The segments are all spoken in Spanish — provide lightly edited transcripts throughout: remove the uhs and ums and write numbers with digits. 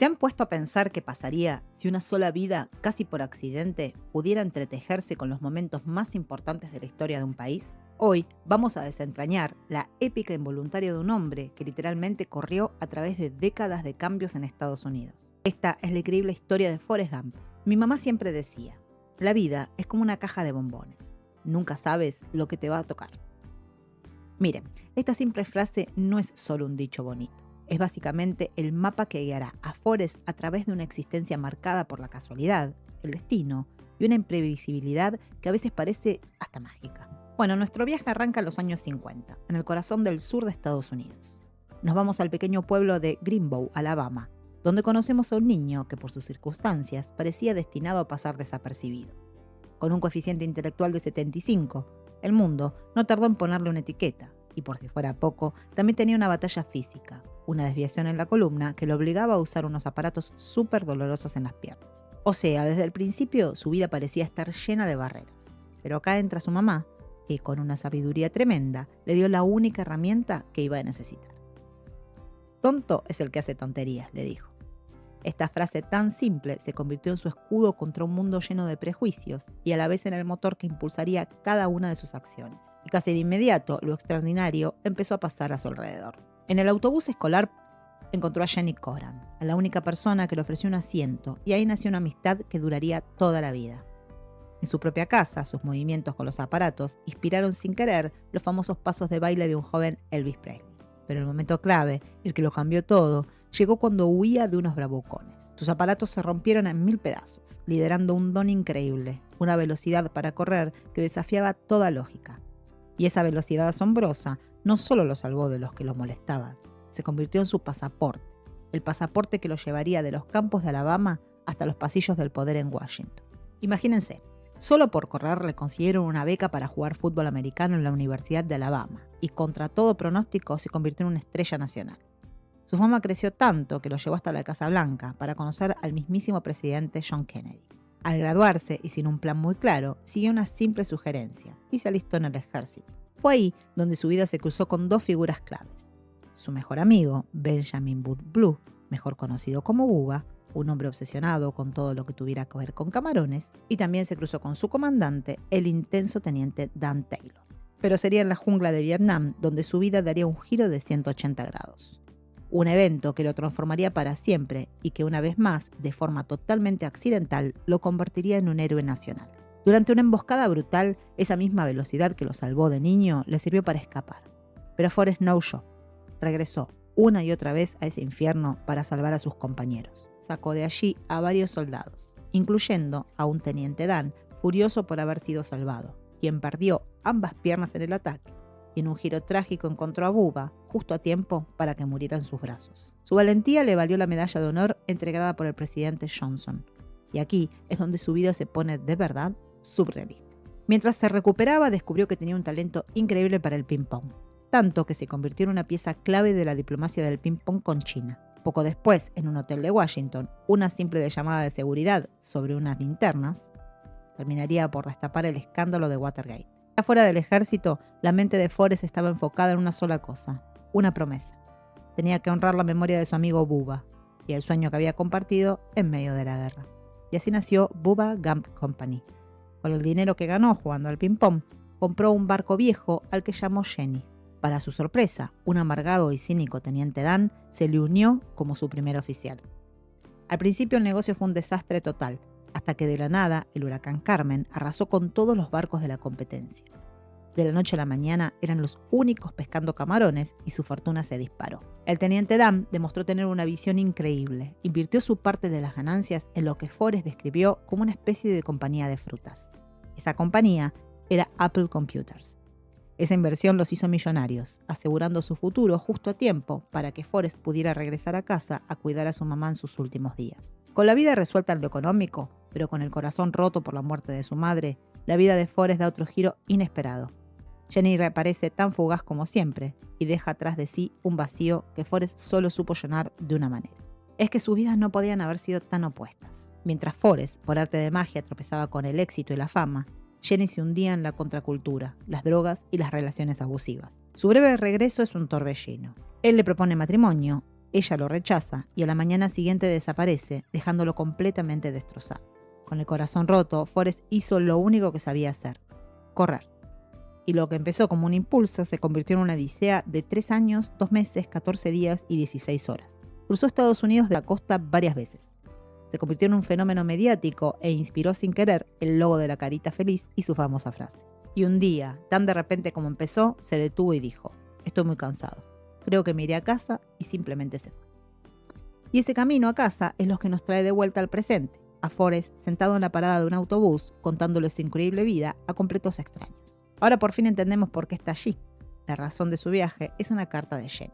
¿Se han puesto a pensar qué pasaría si una sola vida, casi por accidente, pudiera entretejerse con los momentos más importantes de la historia de un país? Hoy vamos a desentrañar la épica involuntaria de un hombre que literalmente corrió a través de décadas de cambios en Estados Unidos. Esta es la increíble historia de Forrest Gump. Mi mamá siempre decía, la vida es como una caja de bombones. Nunca sabes lo que te va a tocar. Miren, esta simple frase no es solo un dicho bonito. Es básicamente el mapa que guiará a Forrest a través de una existencia marcada por la casualidad, el destino y una imprevisibilidad que a veces parece hasta mágica. Bueno, nuestro viaje arranca en los años 50, en el corazón del sur de Estados Unidos. Nos vamos al pequeño pueblo de Greenbow, Alabama, donde conocemos a un niño que por sus circunstancias parecía destinado a pasar desapercibido. Con un coeficiente intelectual de 75, el mundo no tardó en ponerle una etiqueta, y por si fuera poco, también tenía una batalla física, una desviación en la columna que lo obligaba a usar unos aparatos súper dolorosos en las piernas. O sea, desde el principio su vida parecía estar llena de barreras. Pero acá entra su mamá, que con una sabiduría tremenda le dio la única herramienta que iba a necesitar. Tonto es el que hace tonterías, le dijo. Esta frase tan simple se convirtió en su escudo contra un mundo lleno de prejuicios y a la vez en el motor que impulsaría cada una de sus acciones. Y casi de inmediato, lo extraordinario empezó a pasar a su alrededor. En el autobús escolar encontró a Jenny Coran, a la única persona que le ofreció un asiento, y ahí nació una amistad que duraría toda la vida. En su propia casa, sus movimientos con los aparatos inspiraron sin querer los famosos pasos de baile de un joven Elvis Presley. Pero el momento clave, el que lo cambió todo, llegó cuando huía de unos bravucones. Sus aparatos se rompieron en 1000 pedazos, liderando un don increíble, una velocidad para correr que desafiaba toda lógica. Y esa velocidad asombrosa no solo lo salvó de los que lo molestaban, se convirtió en su pasaporte, el pasaporte que lo llevaría de los campos de Alabama hasta los pasillos del poder en Washington. Imagínense, solo por correr le consiguieron una beca para jugar fútbol americano en la Universidad de Alabama y contra todo pronóstico se convirtió en una estrella nacional. Su fama creció tanto que lo llevó hasta la Casa Blanca para conocer al mismísimo presidente John Kennedy. Al graduarse y sin un plan muy claro, siguió una simple sugerencia y se alistó en el ejército. Fue ahí donde su vida se cruzó con dos figuras claves. Su mejor amigo, Benjamin Booth Blue, mejor conocido como Bubba, un hombre obsesionado con todo lo que tuviera que ver con camarones, y también se cruzó con su comandante, el intenso teniente Dan Taylor. Pero sería en la jungla de Vietnam donde su vida daría un giro de 180 grados. Un evento que lo transformaría para siempre y que una vez más, de forma totalmente accidental, lo convertiría en un héroe nacional. Durante una emboscada brutal, esa misma velocidad que lo salvó de niño le sirvió para escapar. Pero Forrest no huyó. Regresó una y otra vez a ese infierno para salvar a sus compañeros. Sacó de allí a varios soldados, incluyendo a un teniente Dan, furioso por haber sido salvado, quien perdió ambas piernas en el ataque. Y en un giro trágico encontró a Bubba justo a tiempo para que muriera en sus brazos. Su valentía le valió la medalla de honor entregada por el presidente Johnson. Y aquí es donde su vida se pone de verdad surrealista. Mientras se recuperaba, descubrió que tenía un talento increíble para el ping-pong, tanto que se convirtió en una pieza clave de la diplomacia del ping-pong con China. Poco después, en un hotel de Washington, una simple llamada de seguridad sobre unas linternas terminaría por destapar el escándalo de Watergate. Fuera del ejército, la mente de Forrest estaba enfocada en una sola cosa, una promesa. Tenía que honrar la memoria de su amigo Bubba y el sueño que había compartido en medio de la guerra. Y así nació Bubba Gump Company. Con el dinero que ganó jugando al ping-pong, compró un barco viejo al que llamó Jenny. Para su sorpresa, un amargado y cínico teniente Dan se le unió como su primer oficial. Al principio el negocio fue un desastre total, hasta que de la nada el huracán Carmen arrasó con todos los barcos de la competencia. De la noche a la mañana eran los únicos pescando camarones y su fortuna se disparó. El teniente Dan demostró tener una visión increíble. Invirtió su parte de las ganancias en lo que Forrest describió como una especie de compañía de frutas. Esa compañía era Apple Computers. Esa inversión los hizo millonarios, asegurando su futuro justo a tiempo para que Forrest pudiera regresar a casa a cuidar a su mamá en sus últimos días. Con la vida resuelta en lo económico, pero con el corazón roto por la muerte de su madre, la vida de Forrest da otro giro inesperado. Jenny reaparece tan fugaz como siempre y deja atrás de sí un vacío que Forrest solo supo llenar de una manera. Es que sus vidas no podían haber sido tan opuestas. Mientras Forrest, por arte de magia, tropezaba con el éxito y la fama, Jenny se hundía en la contracultura, las drogas y las relaciones abusivas. Su breve regreso es un torbellino. Él le propone matrimonio ella lo rechaza y a la mañana siguiente desaparece, dejándolo completamente destrozado. Con el corazón roto, Forrest hizo lo único que sabía hacer: correr. Y lo que empezó como un impulso se convirtió en una odisea de 3 años, 2 meses, 14 días y 16 horas. Cruzó Estados Unidos de la costa varias veces. Se convirtió en un fenómeno mediático e inspiró sin querer el logo de la carita feliz y su famosa frase. Y un día, tan de repente como empezó, se detuvo y dijo: estoy muy cansado. Creo que me iré a casa, y simplemente se fue. Y ese camino a casa es lo que nos trae de vuelta al presente, a Forrest sentado en la parada de un autobús contándole su increíble vida a completos extraños. Ahora por fin entendemos por qué está allí. La razón de su viaje es una carta de Jenny.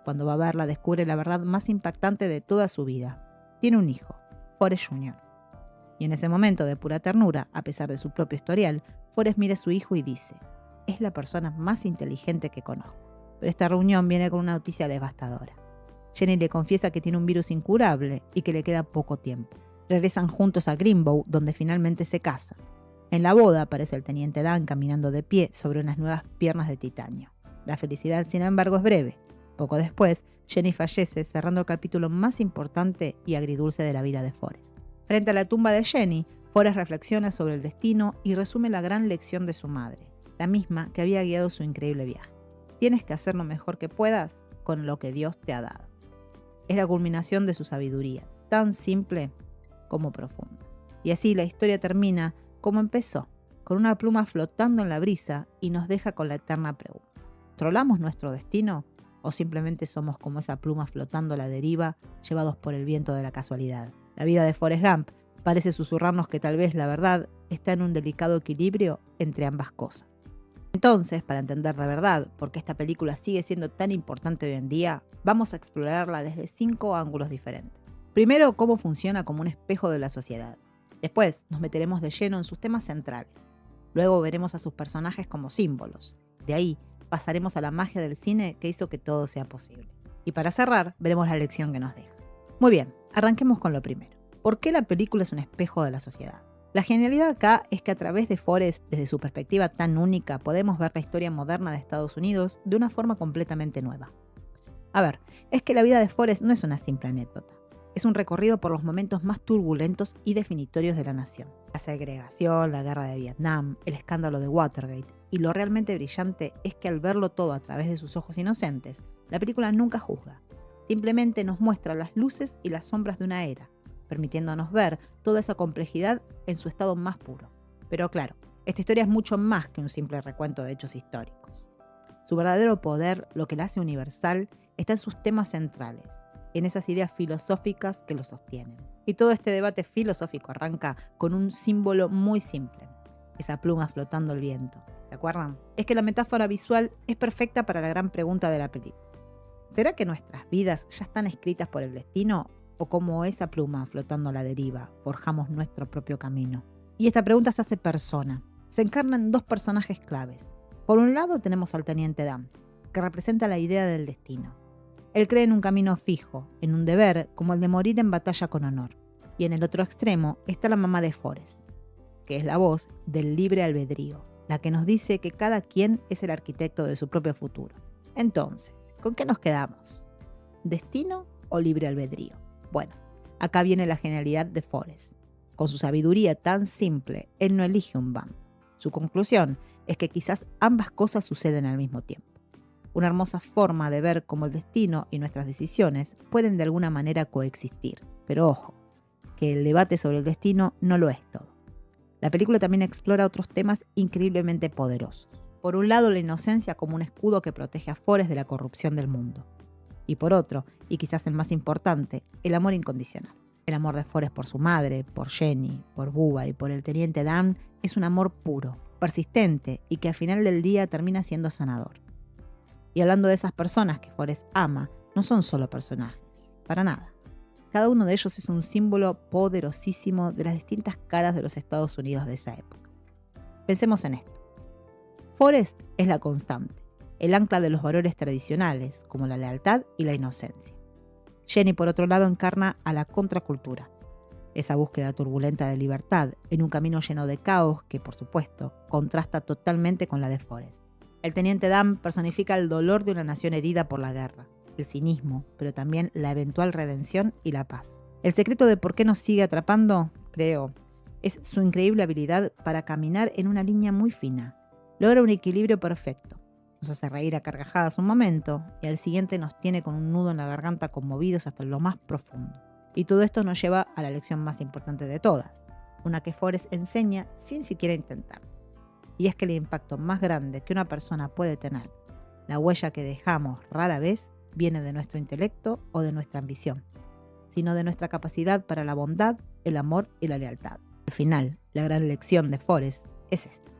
Cuando va a verla descubre la verdad más impactante de toda su vida. Tiene un hijo, Forrest Jr. Y en ese momento de pura ternura, a pesar de su propio historial, Forrest mira a su hijo y dice: es la persona más inteligente que conozco. Pero esta reunión viene con una noticia devastadora. Jenny le confiesa que tiene un virus incurable y que le queda poco tiempo. Regresan juntos a Greenbow, donde finalmente se casan. En la boda aparece el teniente Dan caminando de pie sobre unas nuevas piernas de titanio. La felicidad, sin embargo, es breve. Poco después, Jenny fallece, cerrando el capítulo más importante y agridulce de la vida de Forrest. Frente a la tumba de Jenny, Forrest reflexiona sobre el destino y resume la gran lección de su madre, la misma que había guiado su increíble viaje. Tienes que hacer lo mejor que puedas con lo que Dios te ha dado. Es la culminación de su sabiduría, tan simple como profunda. Y así la historia termina como empezó, con una pluma flotando en la brisa, y nos deja con la eterna pregunta: ¿controlamos nuestro destino o simplemente somos como esa pluma flotando a la deriva, llevados por el viento de la casualidad? La vida de Forrest Gump parece susurrarnos que tal vez la verdad está en un delicado equilibrio entre ambas cosas. Entonces, para entender de verdad por qué esta película sigue siendo tan importante hoy en día, vamos a explorarla desde 5 ángulos diferentes. Primero, cómo funciona como un espejo de la sociedad. Después, nos meteremos de lleno en sus temas centrales. Luego veremos a sus personajes como símbolos. De ahí, pasaremos a la magia del cine que hizo que todo sea posible. Y para cerrar, veremos la lección que nos deja. Muy bien, arranquemos con lo primero. ¿Por qué la película es un espejo de la sociedad? La genialidad acá es que a través de Forrest, desde su perspectiva tan única, podemos ver la historia moderna de Estados Unidos de una forma completamente nueva. A ver, es que la vida de Forrest no es una simple anécdota. Es un recorrido por los momentos más turbulentos y definitorios de la nación. La segregación, la guerra de Vietnam, el escándalo de Watergate. Y lo realmente brillante es que al verlo todo a través de sus ojos inocentes, la película nunca juzga. Simplemente nos muestra las luces y las sombras de una era, permitiéndonos ver toda esa complejidad en su estado más puro. Pero claro, esta historia es mucho más que un simple recuento de hechos históricos. Su verdadero poder, lo que la hace universal, está en sus temas centrales, en esas ideas filosóficas que lo sostienen. Y todo este debate filosófico arranca con un símbolo muy simple: esa pluma flotando al viento. ¿Se acuerdan? Es que la metáfora visual es perfecta para la gran pregunta de la película. ¿Será que nuestras vidas ya están escritas por el destino? ¿O como esa pluma flotando a la deriva, forjamos nuestro propio camino? Y esta pregunta se hace persona. Se encarnan 2 personajes claves. Por un lado tenemos al teniente Dan, que representa la idea del destino. Él cree en un camino fijo, en un deber, como el de morir en batalla con honor. Y en el otro extremo está la mamá de Forrest, que es la voz del libre albedrío, la que nos dice que cada quien es el arquitecto de su propio futuro. Entonces, ¿con qué nos quedamos? ¿Destino o libre albedrío? Bueno, acá viene la genialidad de Forrest. Con su sabiduría tan simple, él no elige un bando. Su conclusión es que quizás ambas cosas suceden al mismo tiempo. Una hermosa forma de ver cómo el destino y nuestras decisiones pueden de alguna manera coexistir. Pero ojo, que el debate sobre el destino no lo es todo. La película también explora otros temas increíblemente poderosos. Por un lado, la inocencia como un escudo que protege a Forrest de la corrupción del mundo. Y por otro, y quizás el más importante, el amor incondicional. El amor de Forrest por su madre, por Jenny, por Bubba y por el teniente Dan es un amor puro, persistente y que al final del día termina siendo sanador. Y hablando de esas personas que Forrest ama, no son solo personajes, para nada. Cada uno de ellos es un símbolo poderosísimo de las distintas caras de los Estados Unidos de esa época. Pensemos en esto. Forrest es la constante, el ancla de los valores tradicionales, como la lealtad y la inocencia. Jenny, por otro lado, encarna a la contracultura, esa búsqueda turbulenta de libertad en un camino lleno de caos que, por supuesto, contrasta totalmente con la de Forrest. El teniente Dan personifica el dolor de una nación herida por la guerra, el cinismo, pero también la eventual redención y la paz. El secreto de por qué nos sigue atrapando, creo, es su increíble habilidad para caminar en una línea muy fina. Logra un equilibrio perfecto. Nos hace reír a carcajadas un momento y al siguiente nos tiene con un nudo en la garganta conmovidos hasta lo más profundo. Y todo esto nos lleva a la lección más importante de todas, una que Forrest enseña sin siquiera intentar. Y es que el impacto más grande que una persona puede tener, la huella que dejamos rara vez, viene de nuestro intelecto o de nuestra ambición, sino de nuestra capacidad para la bondad, el amor y la lealtad. Al final, la gran lección de Forrest es esta.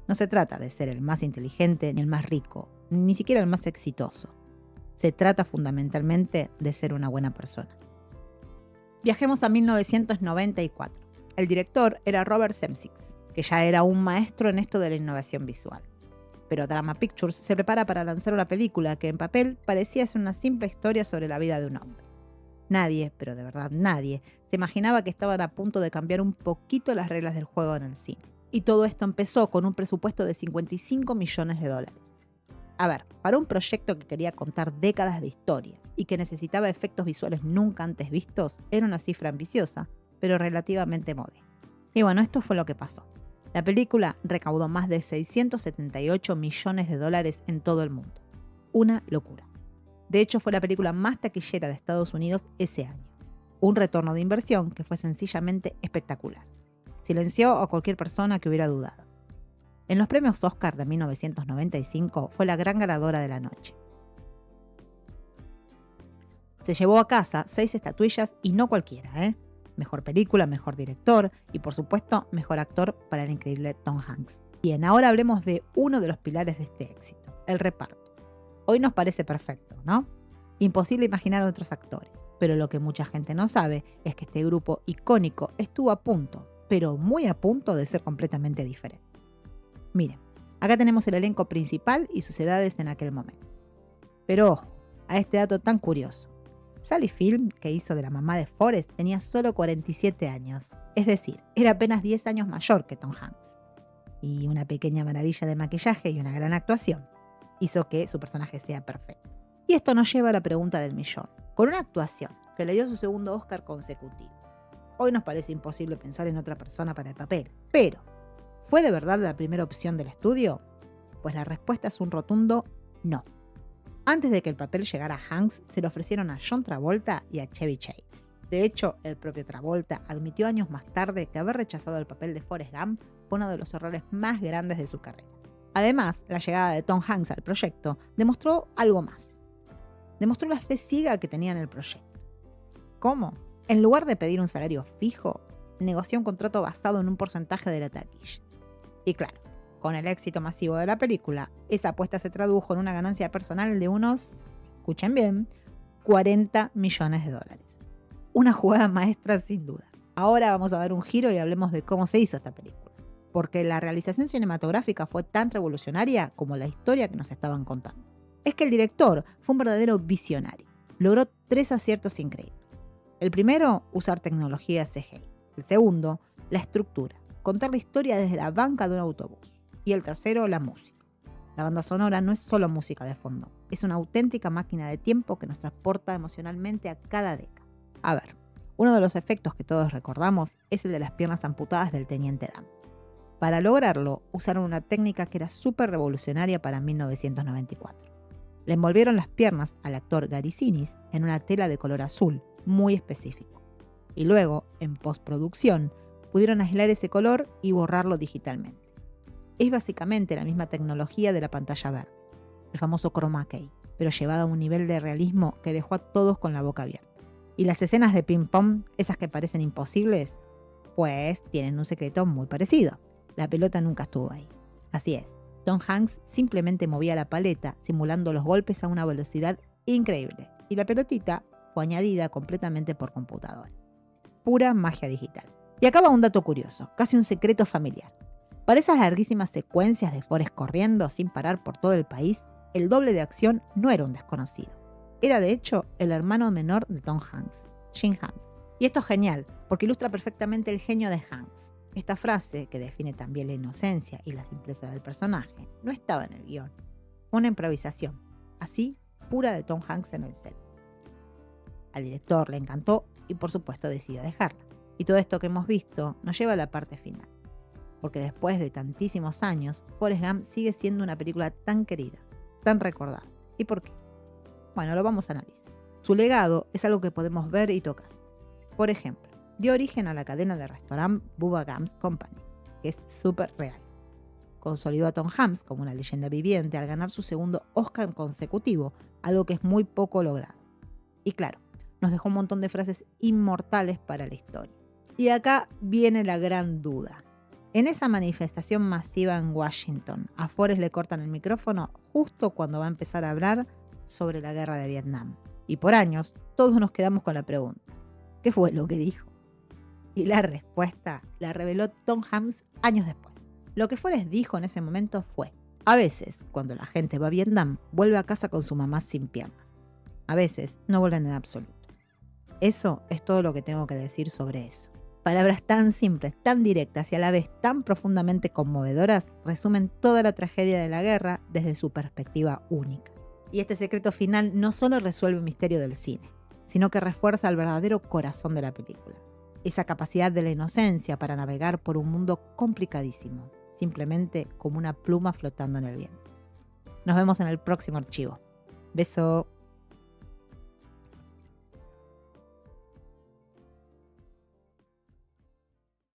No se trata de ser el más inteligente ni el más rico, ni siquiera el más exitoso. Se trata fundamentalmente de ser una buena persona. Viajemos a 1994. El director era Robert Zemeckis, que ya era un maestro en esto de la innovación visual. Pero Drama Pictures se prepara para lanzar una película que en papel parecía ser una simple historia sobre la vida de un hombre. Nadie, pero de verdad nadie, se imaginaba que estaban a punto de cambiar un poquito las reglas del juego en el cine. Y todo esto empezó con un presupuesto de $55 millones. A ver, para un proyecto que quería contar décadas de historia y que necesitaba efectos visuales nunca antes vistos, era una cifra ambiciosa, pero relativamente modesta. Y bueno, esto fue lo que pasó. La película recaudó más de $678 millones en todo el mundo. Una locura. De hecho, fue la película más taquillera de Estados Unidos ese año. Un retorno de inversión que fue sencillamente espectacular. Silenció a cualquier persona que hubiera dudado. En los premios Oscar de 1995 fue la gran ganadora de la noche. Se llevó a casa 6 estatuillas y no cualquiera, Mejor película, mejor director y por supuesto mejor actor para el increíble Tom Hanks. Bien, ahora hablemos de uno de los pilares de este éxito, el reparto. Hoy nos parece perfecto, ¿no? Imposible imaginar a otros actores, pero lo que mucha gente no sabe es que este grupo icónico estuvo a punto, pero muy a punto de ser completamente diferente. Miren, acá tenemos el elenco principal y sus edades en aquel momento. Pero ojo, a este dato tan curioso. Sally Field, que hizo de la mamá de Forrest, tenía solo 47 años, es decir, era apenas 10 años mayor que Tom Hanks. Y una pequeña maravilla de maquillaje y una gran actuación hizo que su personaje sea perfecto. Y esto nos lleva a la pregunta del millón. Con una actuación que le dio su segundo Oscar consecutivo, hoy nos parece imposible pensar en otra persona para el papel, pero ¿fue de verdad la primera opción del estudio? Pues la respuesta es un rotundo no. Antes de que el papel llegara a Hanks, se lo ofrecieron a John Travolta y a Chevy Chase. De hecho, el propio Travolta admitió años más tarde que haber rechazado el papel de Forrest Gump fue uno de los errores más grandes de su carrera. Además, la llegada de Tom Hanks al proyecto demostró algo más. Demostró la fe ciega que tenía en el proyecto. ¿Cómo? En lugar de pedir un salario fijo, negoció un contrato basado en un porcentaje de la taquilla. Y claro, con el éxito masivo de la película, esa apuesta se tradujo en una ganancia personal de unos, escuchen bien, $40 millones. Una jugada maestra sin duda. Ahora vamos a dar un giro y hablemos de cómo se hizo esta película. Porque la realización cinematográfica fue tan revolucionaria como la historia que nos estaban contando. Es que el director fue un verdadero visionario. Logró 3 aciertos increíbles. El primero, usar tecnología CGI. El segundo, la estructura. Contar la historia desde la banca de un autobús. Y el tercero, la música. La banda sonora no es solo música de fondo, es una auténtica máquina de tiempo que nos transporta emocionalmente a cada década. A ver, uno de los efectos que todos recordamos es el de las piernas amputadas del Teniente Dan. Para lograrlo, usaron una técnica que era súper revolucionaria para 1994. Le envolvieron las piernas al actor Gary Sinise en una tela de color azul, muy específico. Y luego, en postproducción, pudieron aislar ese color y borrarlo digitalmente. Es básicamente la misma tecnología de la pantalla verde, el famoso chroma key, pero llevado a un nivel de realismo que dejó a todos con la boca abierta. Y las escenas de ping-pong, esas que parecen imposibles, pues tienen un secreto muy parecido. La pelota nunca estuvo ahí. Así es, Tom Hanks simplemente movía la paleta simulando los golpes a una velocidad increíble, y la pelotita fue añadida completamente por computadora. Pura magia digital. Y acaba un dato curioso, casi un secreto familiar. Para esas larguísimas secuencias de Forrest corriendo sin parar por todo el país, el doble de acción no era un desconocido. Era de hecho el hermano menor de Tom Hanks, Gene Hampus. Y esto es genial, porque ilustra perfectamente el genio de Hanks. Esta frase, que define también la inocencia y la simpleza del personaje, no estaba en el guión. Fue una improvisación, así pura de Tom Hanks en el set. Al director le encantó y por supuesto decidió dejarla. Y todo esto que hemos visto nos lleva a la parte final. Porque después de tantísimos años, Forrest Gump sigue siendo una película tan querida, tan recordada. ¿Y por qué? Bueno, lo vamos a analizar. Su legado es algo que podemos ver y tocar. Por ejemplo, dio origen a la cadena de restaurante Bubba Gump's Company, que es súper real. Consolidó a Tom Hanks como una leyenda viviente al ganar su segundo Oscar consecutivo, algo que es muy poco logrado. Y claro, nos dejó un montón de frases inmortales para la historia. Y acá viene la gran duda. En esa manifestación masiva en Washington, a Forrest le cortan el micrófono justo cuando va a empezar a hablar sobre la guerra de Vietnam. Y por años, todos nos quedamos con la pregunta, ¿qué fue lo que dijo? Y la respuesta la reveló Tom Hanks años después. Lo que Forrest dijo en ese momento fue: a veces, cuando la gente va a Vietnam, vuelve a casa con su mamá sin piernas. A veces no vuelven en absoluto. Eso es todo lo que tengo que decir sobre eso. Palabras tan simples, tan directas y a la vez tan profundamente conmovedoras resumen toda la tragedia de la guerra desde su perspectiva única. Y este secreto final no solo resuelve el misterio del cine, sino que refuerza el verdadero corazón de la película. Esa capacidad de la inocencia para navegar por un mundo complicadísimo, simplemente como una pluma flotando en el viento. Nos vemos en el próximo archivo. Beso.